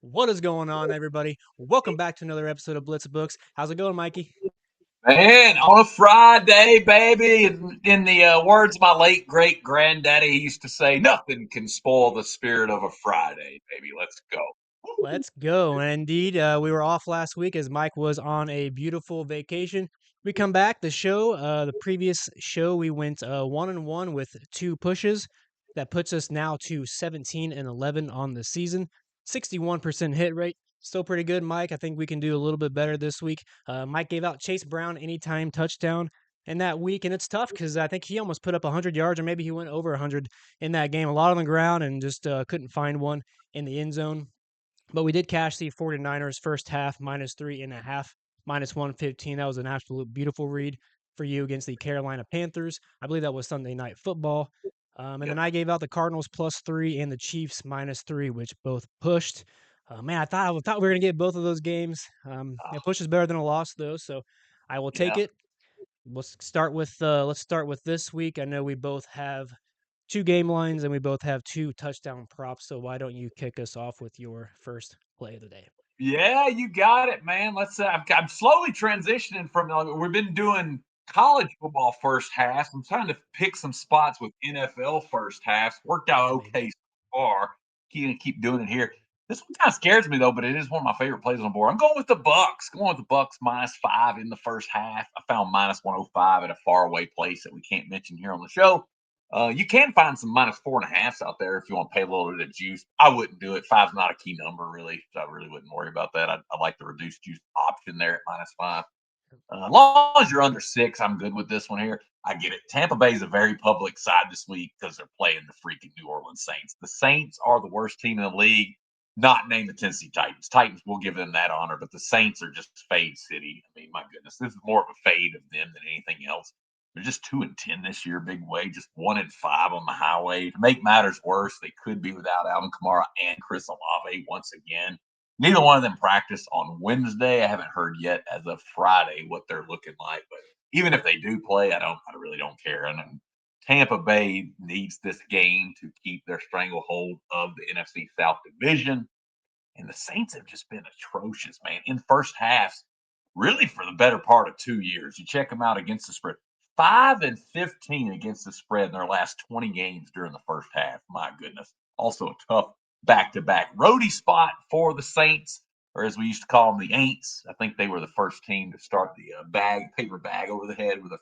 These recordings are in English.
What is going on, everybody? Welcome back to another episode of Blitz Books. How's it going, Mikey? Man, on a Friday, baby. In the words of my late great granddaddy, he used to say, "Nothing can spoil the spirit of a Friday, baby. Let's go." Let's go. And indeed, we were off last week as Mike was on a beautiful vacation. We come back. The previous show, we went 1-1 with two pushes. That puts us now to 17-11 on the season. 61% hit rate. Still pretty good, Mike. I think we can do a little bit better this week. Mike gave out Chase Brown anytime touchdown in that week, and it's tough because I think he almost put up 100 yards, or maybe he went over 100 in that game. A lot on the ground and just couldn't find one in the end zone. But we did cash the 49ers first half, -3.5, -115. That was an absolute beautiful read for you against the Carolina Panthers. I believe that was Sunday Night Football. And then Yep. I gave out the Cardinals +3 and the Chiefs -3, which both pushed. Man, I thought we were gonna get both of those games. A push is better than a loss, though, so I will take Yeah. it. Let's start with this week. I know we both have two game lines and we both have two touchdown props. So why don't you kick us off with your first play of the day? Yeah, you got it, man. Let's. I'm slowly transitioning from. We've been doing college football first half. I'm trying to pick some spots with NFL first halves. Worked out Yeah, baby. okay so far. Keep doing it here. This one kind of scares me though, but it is one of my favorite plays on the board. I'm going with the Bucks. Going with the Bucks -5 in the first half. I found -105 at a faraway place that we can't mention here on the show. You can find some -4.5s out there if you want to pay a little bit of juice. I wouldn't do it. Five's not a key number, really. So I really wouldn't worry about that. I like the reduced juice option there at -5. As long as you're under 6, I'm good with this one here. I get it. Tampa Bay is a very public side this week because they're playing the freaking New Orleans Saints. The Saints are the worst team in the league, not named the Tennessee Titans. Titans will give them that honor, but the Saints are just fade city. I mean, my goodness, this is more of a fade of them than anything else. They're just 2-10 this year, big way. Just 1-5 on the highway. To make matters worse, they could be without Alvin Kamara and Chris Olave once again. Neither one of them practiced on Wednesday. I haven't heard yet as of Friday what they're looking like. But even if they do play, I really don't care. And Tampa Bay needs this game to keep their stranglehold of the NFC South division. And the Saints have just been atrocious, man. In first halves, really for the better part of 2 years. You check them out against the spread. 5-15 against the spread in their last 20 games during the first half. My goodness. Also a tough back-to-back roadie spot for the Saints, or as we used to call them, the Aints. I think they were the first team to start the paper bag over the head where the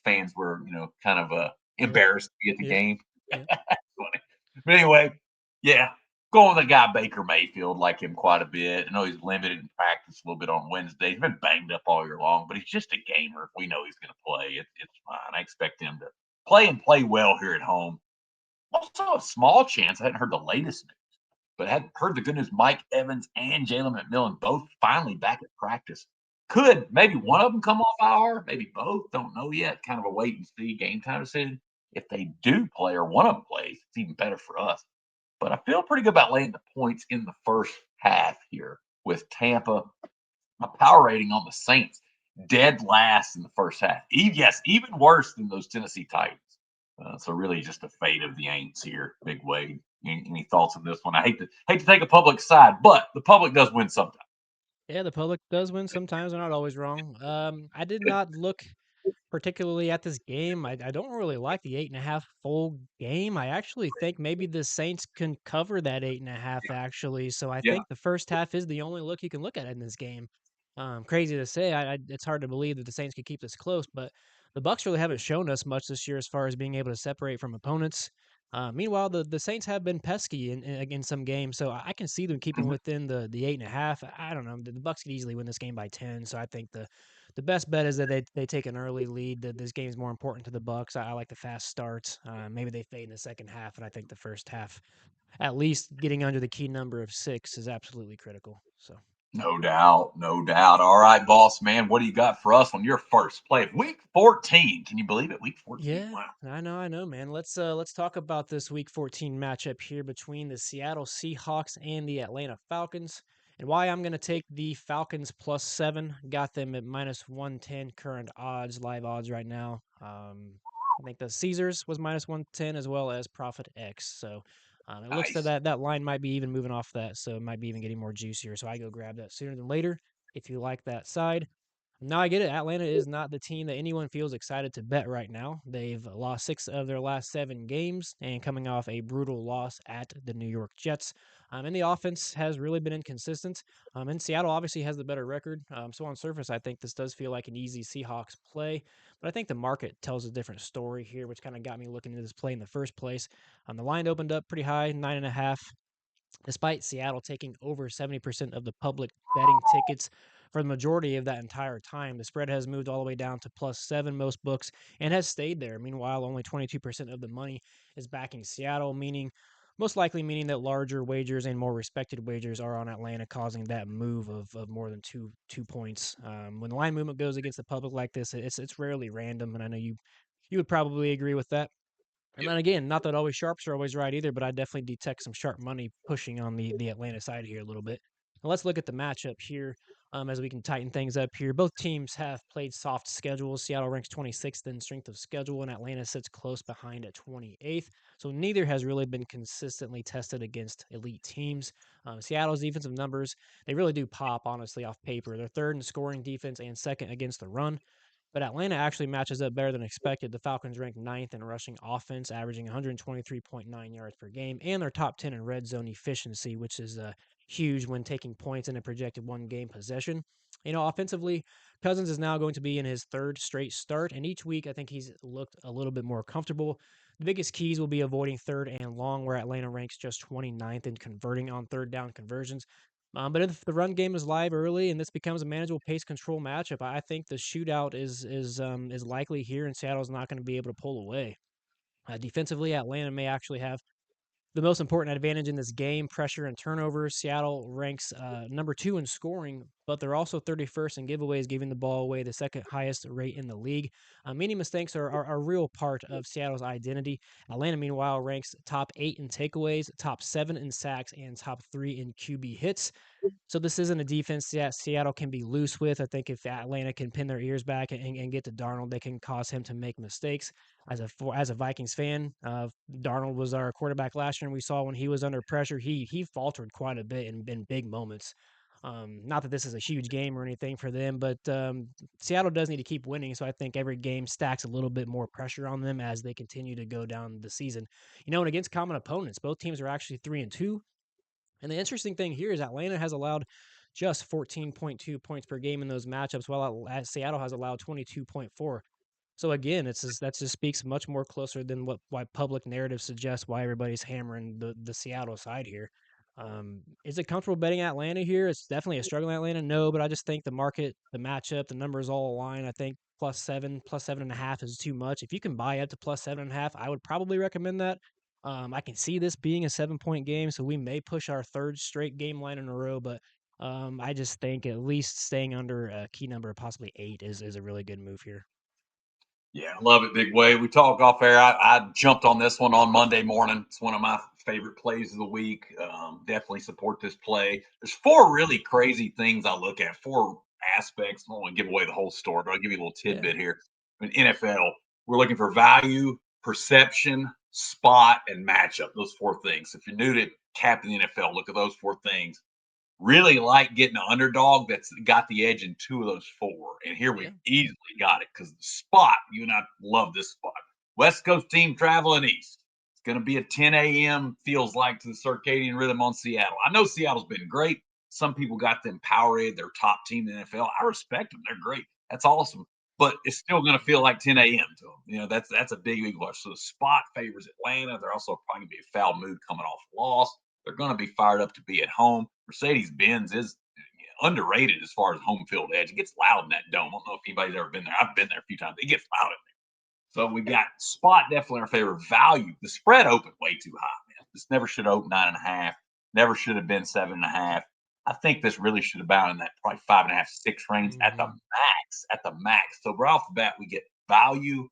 fans were, kind of Yep. embarrassed to be at the Yep. game. Yep. Funny. But anyway, yeah, going with the guy Baker Mayfield, like him quite a bit. I know he's limited in practice a little bit on Wednesday. He's been banged up all year long, but he's just a gamer. We know he's going to play. It's fine. I expect him to play and play well here at home. Also, a small chance. I hadn't heard the latest news, but I hadn't heard the good news. Mike Evans and Jalen McMillan both finally back at practice. Could maybe one Mhm. of them come off IR, maybe both. Don't know yet. Kind of a wait and see game time decision. If they do play or one of them plays, it's even better for us. But I feel pretty good about laying the points in the first half here with Tampa. My power rating on the Saints dead last in the first half. Yes, even worse than those Tennessee Titans. So really, just a fate of the Aints here, big way. Any thoughts on this one? I hate to take a public side, but the public does win sometimes. Yeah, the public does win sometimes. They're not always wrong. I did not look particularly at this game. I don't really like the 8.5 full game. I actually think maybe the Saints can cover that 8.5 actually. So I Yeah. think the first half is the only look you can look at in this game. Crazy to say. It's hard to believe that the Saints could keep this close, but the Bucks really haven't shown us much this year as far as being able to separate from opponents. Meanwhile, the Saints have been pesky in some games, so I can see them keeping Mhm. within the 8.5. I don't know. The Bucks could easily win this game by 10, so I think the best bet is that they take an early lead. That this game is more important to the Bucks. I like the fast starts. Maybe they fade in the second half, and I think the first half, at least getting under the key number of 6, is absolutely critical. So No doubt, no doubt. All right, boss man, what do you got for us on your first play of Week 14? Can you believe it? Week 14. yeah, Wow. I know, man. Let's talk about this Week 14 matchup here between the Seattle Seahawks and the Atlanta Falcons, and why I'm going to take the Falcons +7. Got them at -110 current odds, live odds right now. I think the Caesars was -110 as well as Profit X. So It looks that, Nice. that line might be even moving off that, so it might be even getting more juicier. So I go grab that sooner than later if you like that side. Now I get it. Atlanta is not the team that anyone feels excited to bet right now. They've lost 6 of their last 7 games and coming off a brutal loss at the New York Jets. And the offense has really been inconsistent. And Seattle obviously has the better record. So on surface, I think this does feel like an easy Seahawks play. But I think the market tells a different story here, which kind of got me looking into this play in the first place. The line opened up pretty high, 9.5. Despite Seattle taking over 70% of the public betting tickets for the majority of that entire time, the spread has moved all the way down to +7 most books and has stayed there. Meanwhile, only 22% of the money is backing Seattle, most likely meaning that larger wagers and more respected wagers are on Atlanta, causing that move of more than two points. When the line movement goes against the public like this, it's rarely random, and I know you would probably agree with that. And Yep. then again, not that always sharps are always right either, but I definitely detect some sharp money pushing on the Atlanta side here a little bit. Now let's look at the matchup here as we can tighten things up here. Both teams have played soft schedules. Seattle ranks 26th in strength of schedule, and Atlanta sits close behind at 28th. So neither has really been consistently tested against elite teams. Seattle's defensive numbers, they really do pop, honestly, off paper. They're third in scoring defense and second against the run. But Atlanta actually matches up better than expected. The Falcons ranked ninth in rushing offense, averaging 123.9 yards per game, and they're top 10 in red zone efficiency, which is huge when taking points in a projected one game possession. Offensively, Cousins is now going to be in his third straight start, and each week I think he's looked a little bit more comfortable. The biggest keys will be avoiding third and long, where Atlanta ranks just 29th in converting on third down conversions. But if the run game is live early and this becomes a manageable pace control matchup, I think the shootout is likely here, and Seattle's not going to be able to pull away. Defensively, Atlanta may actually have the most important advantage in this game: pressure and turnovers. Seattle ranks number 2 in scoring, but they're also 31st in giveaways, giving the ball away, the second highest rate in the league. Many mistakes are a real part of Seattle's identity. Atlanta, meanwhile, ranks top 8 in takeaways, top 7 in sacks, and top 3 in QB hits. So this isn't a defense that Seattle can be loose with. I think if Atlanta can pin their ears back and get to Darnold, they can cause him to make mistakes. As a Vikings fan, Darnold was our quarterback last year, and we saw when he was under pressure, he faltered quite a bit in big moments. Not that this is a huge game or anything for them, but Seattle does need to keep winning. So I think every game stacks a little bit more pressure on them as they continue to go down the season. And against common opponents, both teams are actually 3-2. And the interesting thing here is Atlanta has allowed just 14.2 points per game in those matchups, while Seattle has allowed 22.4. So again, that just speaks much more closer than why public narrative suggests why everybody's hammering the Seattle side here. Is it comfortable betting Atlanta here? It's definitely a struggling Atlanta. No, but I just think the market, the matchup, the numbers all align. I think +7, +7.5 is too much. If you can buy up to +7.5, I would probably recommend that. I can see this being a 7-point game, so we may push our third straight game line in a row, but I just think at least staying under a key number of possibly 8 is a really good move here. Yeah, I love it, Big Way. We talk off air. I jumped on this one on Monday morning. It's one of my favorite plays of the week. Definitely support this play. There's 4 really crazy things I look at, 4 aspects. I don't want to give away the whole story, but I'll give you a little Yeah. tidbit here. In NFL, we're looking for value, perception, spot, and matchup. Those 4 things. So if you're new to capping the NFL, look at those 4 things. Really like getting an underdog that's got the edge in 2 of those 4. And here Yeah. we easily got it because the spot, you and I love this spot. West Coast team traveling east. It's going to be a 10 a.m. feels like to the circadian rhythm on Seattle. I know Seattle's been great. Some people got them Powerade, their top team in the NFL. I respect them. They're great. That's awesome. But it's still going to feel like 10 a.m. to them. That's a big watch. So the spot favors Atlanta. They're also probably going to be a foul mood coming off loss. They're going to be fired up to be at home. Mercedes-Benz is underrated as far as home field edge. It gets loud in that dome. I don't know if anybody's ever been there. I've been there a few times. It gets loud in there. So we got spot definitely in our favor. Value. The spread opened way too high, man. This never should have opened 9.5. Never should have been 7.5. I think this really should have been in that probably 5.5, 6 range at the Mm-hmm. max. At the max. So right off the bat, we get value.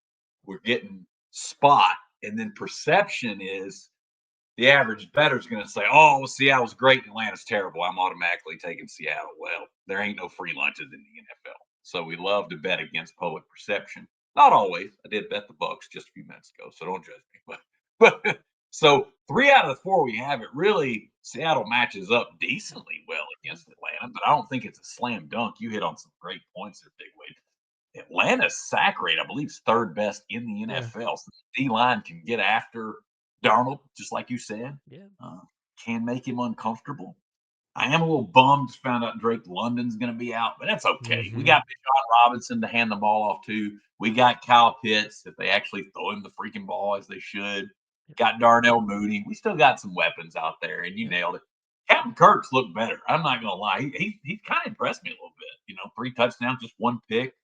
We're getting spot, and then perception is the average bettor is going to say, "Oh, well, Seattle's great, and Atlanta's terrible. I'm automatically taking Seattle." Well, there ain't no free lunches in the NFL, so we love to bet against public perception. Not always. I did bet the Bucks just a few minutes ago, so don't judge me. But so 3 out of the 4 we have, it really Seattle matches up decently well against Atlanta, but I don't think it's a slam dunk. You hit on some great points there, Big Wade. Atlanta's sack rate, I believe, is third best in the Yeah. NFL. So the D line can get after Darnold, just like you said, Yeah. uh, can make him uncomfortable. I am a little bummed to find out Drake London's going to be out, but that's okay. We Mm-hmm. got Bijan Robinson to hand the ball off to. We got Kyle Pitts if they actually throw him the freaking ball as they should. Got Darnell Mooney. We still got some weapons out there, and you Yep. nailed it. Captain Kirk's looked better. I'm not gonna lie. He kind of impressed me a little bit. 3 touchdowns, just one pick.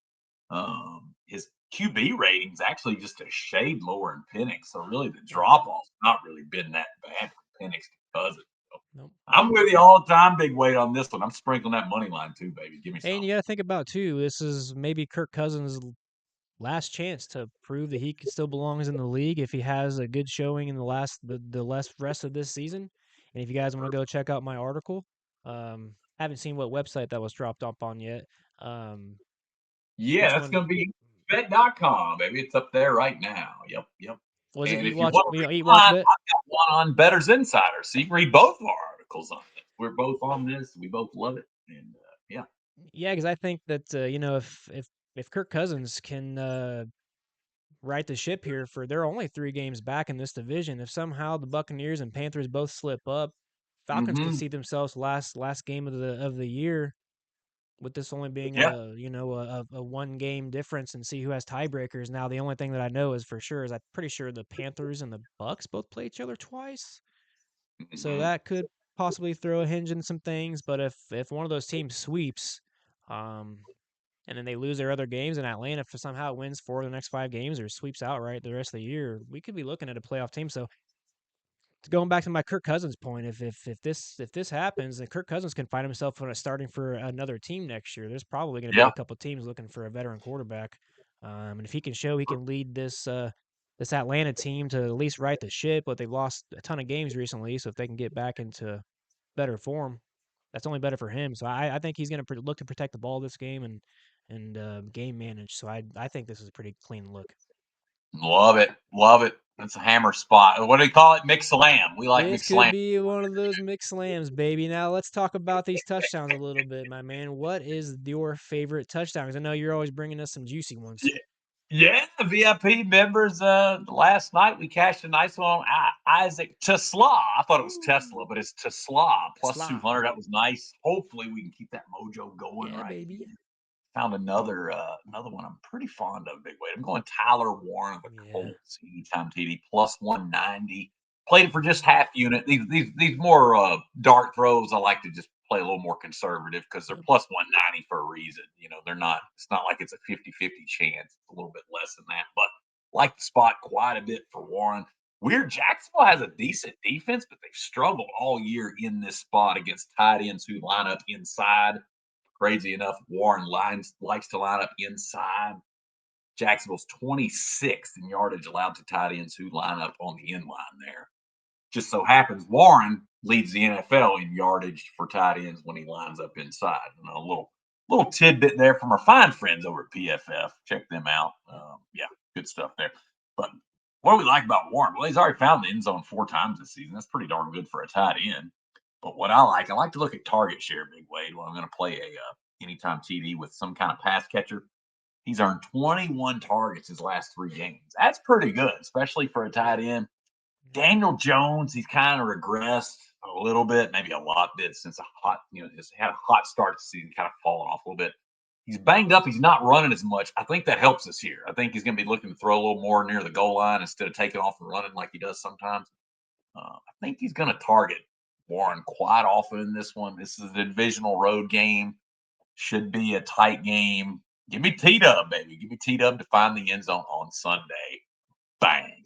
His QB rating's actually just a shade lower in Penix. So really the Yeah. drop off's not really been that bad for Penix because it. So Nope. I'm with you all the time, big weight on this one. I'm sprinkling that money line too, baby. Give me And some. you got to think about too. This is maybe Kirk Cousins' last chance to prove that he still belongs in the league if he has a good showing in the last rest of this season. And if you guys want to go check out my article, haven't seen what website that was dropped up on yet. Um, Yeah, which that's one gonna be bet.com, baby. It's up there right now. Yep, yep. was it? And Eat if you Watch, want to read Eat Watch mine, Bet. I've got one on Better's Insider. So you can read both of our articles on it. We're both on this. We both love it. And yeah. Yeah, because I think that if Kirk Cousins can right the ship here for they're only 3 games back in this division. If somehow the Buccaneers and Panthers both slip up, Falcons could Hmm. see themselves last game of the year with this only being Yeah. a 1 game difference and see who has tiebreakers. Now the only thing that I know is for sure is I'm pretty sure the Panthers and the Bucks both play each other twice. So Hmm. that could possibly throw a hinge in some things, but if one of those teams sweeps, um, and then they lose their other games, and Atlanta if somehow wins 4 of the next 5 games or sweeps outright the rest of the year, we could be looking at a playoff team. So going back to my Kirk Cousins point, if this happens, then Kirk Cousins can find himself starting for another team next year. There's probably going to be Yeah. a couple teams looking for a veteran quarterback, and if he can show he can lead this Atlanta team to at least right the ship, but they've lost a ton of games recently, so if they can get back into better form, that's only better for him. So I think he's going to look to protect the ball this game and game manage. So I think this is a pretty clean look. Love it. Love it. That's a hammer spot. What do you call it? Mix lamb. We like This mixed could lamb. be one of those mixed slams, baby. Now let's talk about these touchdowns a little bit, my man. What is your favorite touchdown? 'Cause I know you're always bringing us some juicy ones. Yeah, VIP members. Last night we cashed a nice one on Isaac Tesla. I thought it was Tesla, Ooh, but it's Tesla plus Sla. 200. That was nice. Hopefully we can keep that mojo going Yeah, right baby. here. Found another one I'm pretty fond of. Big weight. I'm going Tyler Warren of the Yeah. Colts anytime TD plus 190. Played it for just half unit. These more dart throws. I like to just play a little more conservative because they're Yep. plus 190 for a reason. They're not. It's not like it's a 50-50 chance. It's a little bit less than that, but like the spot quite a bit for Warren. Weird. Jacksonville has a decent defense, but they've struggled all year in this spot against tight ends who line up inside. Crazy enough, Warren likes to line up inside. Jacksonville's 26th in yardage allowed to tight ends who line up on the end line there. Just so happens Warren leads the NFL in yardage for tight ends when he lines up inside. A little tidbit there from our fine friends over at PFF. Check them out. Yeah, good stuff there. But what do we like about Warren? Well, he's already found the end zone 4 times this season. That's pretty darn good for a tight end. But what I like to look at target share, Big Wade, when I'm going to play a anytime TD with some kind of pass catcher. He's earned 21 targets his last 3 games. That's pretty good, especially for a tight end. Daniel Jones, he's kind of regressed a little bit, maybe a lot bit since he's had a hot start to the season, kind of fallen off a little bit. He's banged up. He's not running as much. I think that helps us here. I think he's going to be looking to throw a little more near the goal line instead of taking off and running like he does sometimes. I think he's going to target Warren quite often in this one. This is a divisional road game. Should be a tight game. Give me T-Dub, baby. Give me T-Dub to find the end zone on Sunday. Bang.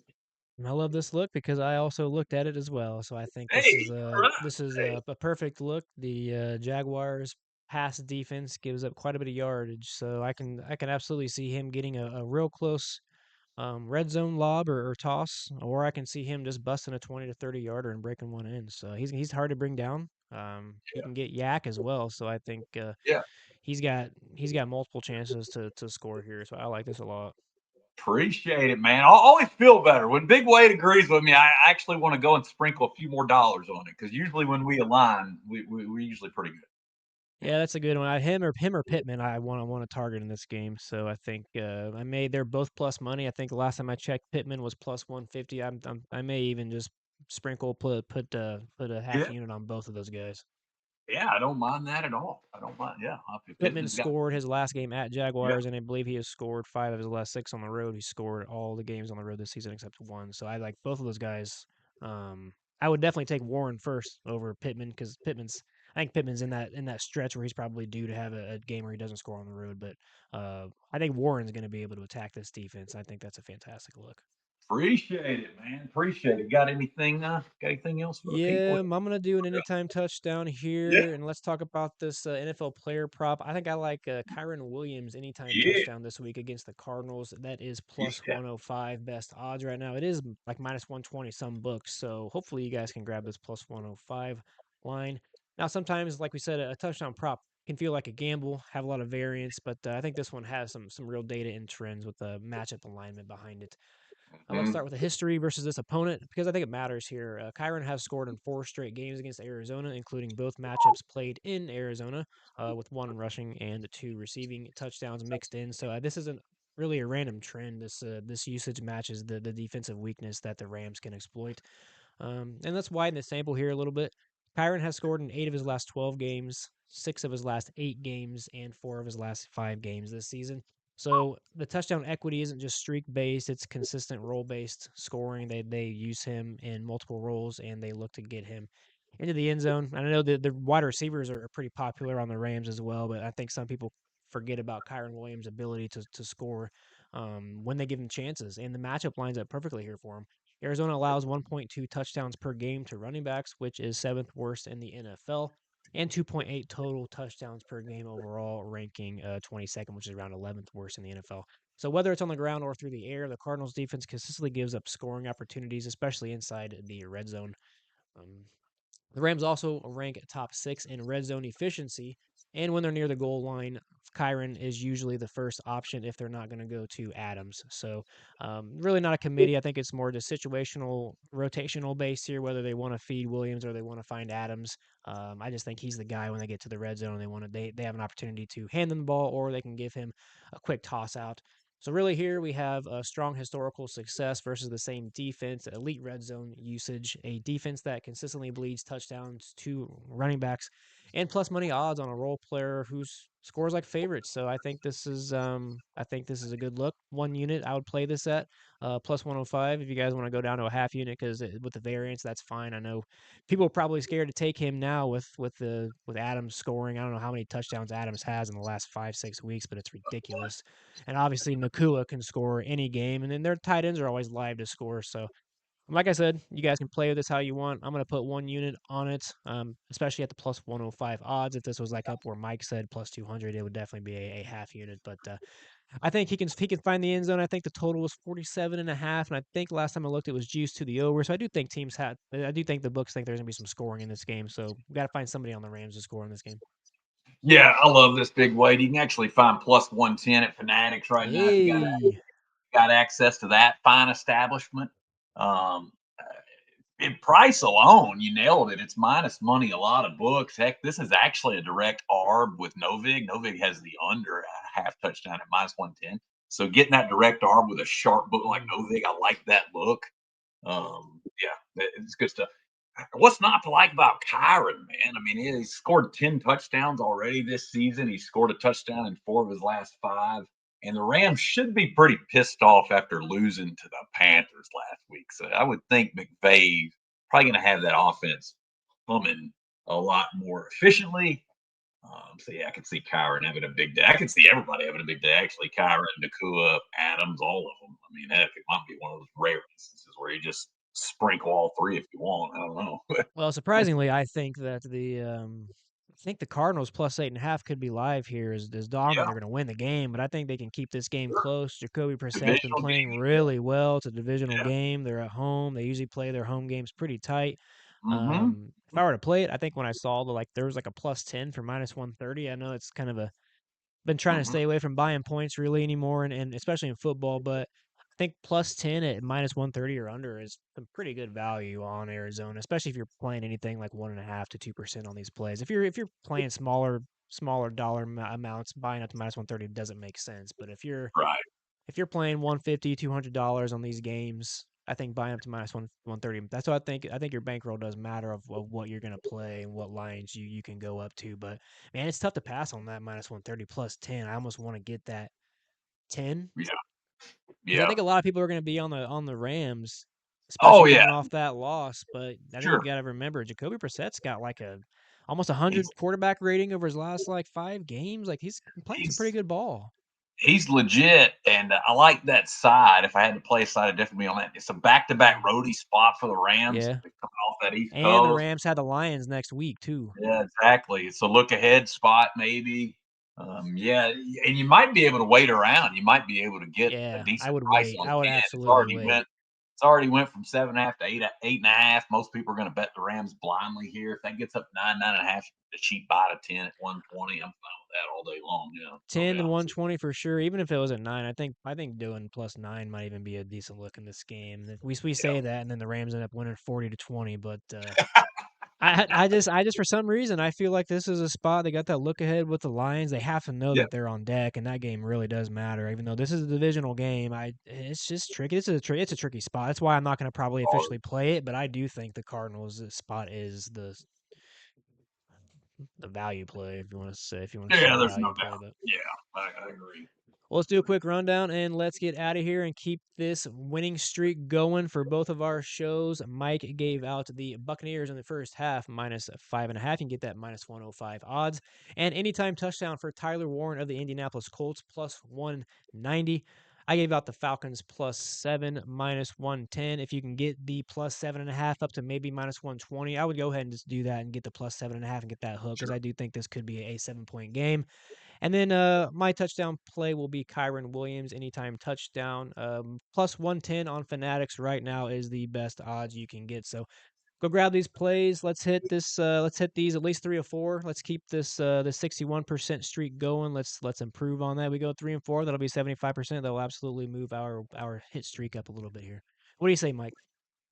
And I love this look because I also looked at it as well. So I think this is Hey, all a right. this is Hey. a perfect look. The Jaguars pass defense gives up quite a bit of yardage, so I can absolutely see him getting a real close red zone lob or toss, or I can see him just busting a 20 to 30 yarder and breaking one in. So he's hard to bring down. He Yeah. can get yak as well. So I think Yeah. he's got multiple chances to score here. So I like this a lot. Appreciate it, man. I always feel better when Big Wade agrees with me. I actually want to go and sprinkle a few more dollars on it because usually when we align, we're usually pretty good. Yeah, that's a good one. Him or Pittman, I want to target in this game. So I think they're both plus money. I think the last time I checked, Pittman was plus 150. I may even just sprinkle put a half Yeah, unit on both of those guys. yeah, I don't mind that at all. I don't mind. Yeah, Pittman Pittman's got. scored his last game at Yeah, Jaguars, and I believe he has scored 5 of his last 6 on the road. He scored all the games on the road this season except one. So I like both of those guys. I would definitely take Warren first over Pittman because I think Pittman's in that stretch where he's probably due to have a game where he doesn't score on the road. But I think Warren's going to be able to attack this defense. I think that's a fantastic look. appreciate it, man. Appreciate it. Got anything else for the people? Yeah, I'm gonna do an anytime touchdown Yeah, here, and let's talk about this NFL player prop. I think I like Kyron Williams anytime yeah, touchdown this week against the Cardinals. That is plus yeah. 105 best odds right now. It is like minus 120 some books, so hopefully you guys can grab this plus 105 line. Now, sometimes, like we said, a touchdown prop can feel like a gamble, have a lot of variance, but I think this one has some real data and trends with the matchup alignment behind it. Let's Mhm. start with the history versus this opponent because I think it matters here. Kyron has scored in 4 straight games against Arizona, including both matchups played in Arizona, with 1 rushing and 2 receiving touchdowns mixed in. So this isn't really a random trend. This usage matches the defensive weakness that the Rams can exploit. And let's widen the sample here a little bit. Kyron has scored in 8 of his last 12 games, 6 of his last 8 games, and 4 of his last 5 games this season. So the touchdown equity isn't just streak based; it's consistent role based scoring. They use him in multiple roles and they look to get him into the end zone. And I know the wide receivers are pretty popular on the Rams as well, but I think some people forget about Kyron Williams' ability to score when they give him chances. And the matchup lines up perfectly here for him. Arizona allows 1.2 touchdowns per game to running backs, which is 7th worst in the NFL, and 2.8 total touchdowns per game overall, ranking 22nd, which is around 11th worst in the NFL. So whether it's on the ground or through the air, the Cardinals defense consistently gives up scoring opportunities, especially inside the red zone. Um, the Rams also rank top 6 in red zone efficiency, and when they're near the goal line, Kyron is usually the first option if they're not going to go to Adams. So, really not a committee. I think it's more just situational, rotational base here, whether they want to feed Williams or they want to find Adams. I just think he's the guy when they get to the red zone. They have an opportunity to hand them the ball, or they can give him a quick toss out. So really here we have a strong historical success versus the same defense, elite red zone usage, a defense that consistently bleeds touchdowns to running backs, and plus money odds on a role player who scores like favorites. So I think this is a good look. 1 unit I would play this at plus 105 if you guys want to go down to a half unit because with the variance that's fine. I know people are probably scared to take him now with Adams scoring. I don't know how many touchdowns Adams has in the last 5-6 weeks, but it's ridiculous. And obviously Nakua can score any game, and then their tight ends are always live to score. So, like I said, you guys can play with this how you want. I'm going to put 1 unit on it, especially at the plus 105 odds. If this was like up where Mike said plus 200, it would definitely be a half unit. But I think he can find the end zone. I think the total was 47.5, and I think last time I looked, it was juiced to the over. So I do think the books think there's going to be some scoring in this game. So we got to find somebody on the Rams to score in this game. Yeah, I love this big weight. You can actually find plus 110 at Fanatics right now if you Hey. got access to that fine establishment. Um, in price alone, you nailed it. It's minus money. A lot of books. Heck, this is actually a direct arb with Novig. Novig has the under a half touchdown at minus 110. So getting that direct arb with a sharp book like Novig, I like that book. Yeah, it's good stuff. What's not to like about Kyron, man? I mean, he scored 10 touchdowns already this season. He scored a touchdown in 4 of his last 5. And the Rams should be pretty pissed off after losing to the Panthers last week. So I would think McVay's probably going to have that offense humming a lot more efficiently. So yeah, I could see Kyron having a big day. I could see everybody having a big day. Actually, Kyron, Nakua, Adams, all of them. I mean, heck, it might be one of those rare instances where you just sprinkle all three if you want. I don't know. Well, surprisingly, I think the Cardinals plus 8.5 could be live here. As I don't think Yeah, they're going to win the game, but I think they can keep this game close. Jacoby Brissett's been divisional playing game. really well. It's a divisional Yeah. game. They're at home. They usually play their home games pretty tight. Mm-hmm. If I were to play it, I think when I saw there was like a plus 10 for minus 130. I know it's kind of a been trying to Mm-hmm. stay away from buying points really anymore, and especially in football. But think plus 10 at minus 130 or under is some pretty good value on Arizona, especially if you're playing anything like 1.5 to 2% on these plays. If you're playing smaller dollar amounts, buying up to minus 130 doesn't make sense. But Right. if you're playing 150, $200 on these games, I think buying up to minus 130. That's what I think. I think your bankroll does matter of what you're gonna play and what lines you can go up to. But man, it's tough to pass on that minus 130 plus 10. I almost want to get that 10 Yeah. because I Yeah. think a lot of people are going to be on the Rams, Oh especially yeah. coming off that loss. But I think you Sure. got to remember Jacoby Brissett's got like a almost 100 He's quarterback rating over his last like 5 games. Like he's playing some pretty he's good ball. he's legit, and I like that side. If I had to play a side differently on that, it's a back-to-back Yeah, roadie spot for the Rams. yeah. They're coming off that East And the Coast. Rams had the Lions next week too. Yeah, exactly. It's a look ahead spot, maybe. Yeah, and you might be able to wait around. You might be able to get a Yeah, I decent would price wait. on I would 10. absolutely wait. It's already went from 7.5 to 8.5. Most people are going to bet the Rams blindly here. If that gets up 9.5, a cheap buy to 10 at 120. I'm fine with that all day long. Yeah, I'll be 10 to honest with 120 for sure. Even if it was at 9, I think doing plus 9 might even be a decent look in this game. If we you. say that, and then the Rams end up winning 40 to 20, but I just for some reason I feel like this is a spot they got that look ahead with the Lions. They have to know Yeah, that they're on deck, and that game really does matter. Even though this is a divisional game, it's just tricky. It's a tricky spot. That's why I'm not going to probably yeah. officially play it, but I do think the Cardinals spot is the value play if you want to say Yeah, there's no value doubt. play, but. Yeah, I agree. Well, let's do a quick rundown and let's get out of here and keep this winning streak going for both of our shows. Mike gave out the Buccaneers in the first half minus 5.5. You can get that minus 105 odds. And anytime touchdown for Tyler Warren of the Indianapolis Colts plus 190. I gave out the Falcons plus 7 minus 110. If you can get the plus 7.5 up to maybe minus 120, I would go ahead and just do that and get the plus 7.5 and get that hook because Sure. I do think this could be a 7-point game. And then my touchdown play will be Kyron Williams anytime touchdown. Plus 110 on Fanatics right now is the best odds you can get. So go grab these plays. Let's hit this. Let's hit these at least 3 or 4. Let's keep the 61% streak going. Let's improve on that. We go 3 and 4. That'll be 75%. That'll absolutely move our hit streak up a little bit here. What do you say, Mike?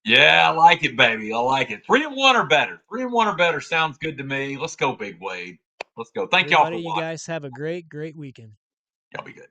Yeah, I like it, baby. I like it. 3-1 or better. 3-1 or better sounds good to me. Let's go, Big Wade. Let's go. Thank y'all Everybody, for you watching. guys have a great weekend. Y'all be good.